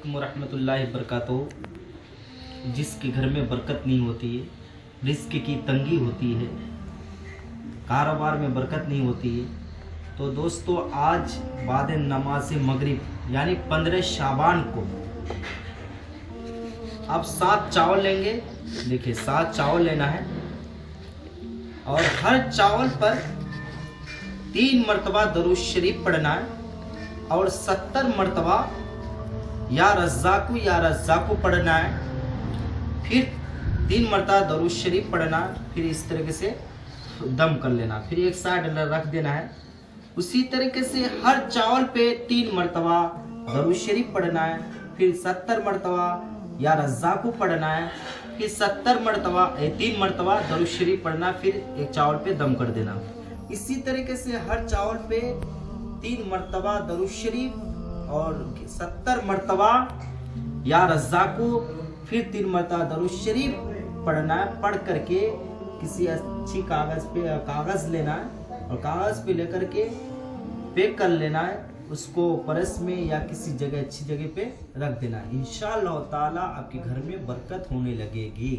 रहमतुल्लाहि बरकातहू। जिसके घर में बरकत नहीं होती है, रिस्क की तंगी होती है, कारोबार में बरकत नहीं होती है, तो दोस्तों आज बाद नमाज मगरिब यानी 15 शाबान को आप 7 चावल लेंगे। देखिए 7 चावल लेना है और हर चावल पर 3 मरतबा दरूद शरीफ पढ़ना है और 70 मरतबा या रज़्ज़ाक़ु पढ़ना है। फिर 3 मरतबा दरूद शरीफ पढ़ना है। फिर इस तरीके से दम कर लेना, फिर एक साइड रख देना है। उसी तरीके से हर चावल पे 3 मरतबा दरूद शरीफ पढ़ना है, फिर 70 मरतबा या रज़्ज़ाक़ु पढ़ना है, फिर 70 मरतबा 3 मरतबा दरूद शरीफ पढ़ना, फिर एक चावल पे दम कर देना। इसी तरीके से हर चावल पे 3 मरतबा दरूद शरीफ और 70 मरतबा या रज़्ज़ाक़ु, फिर 3 मरतबा दरूद शरीफ पढ़ना है। पढ़ करके किसी अच्छी कागज़ लेना है और कागज़ पे लेकर के पैक कर लेना है, उसको परस में या किसी जगह अच्छी जगह पे रख देना है। इंशाअल्लाह ताला आपके घर में बरकत होने लगेगी।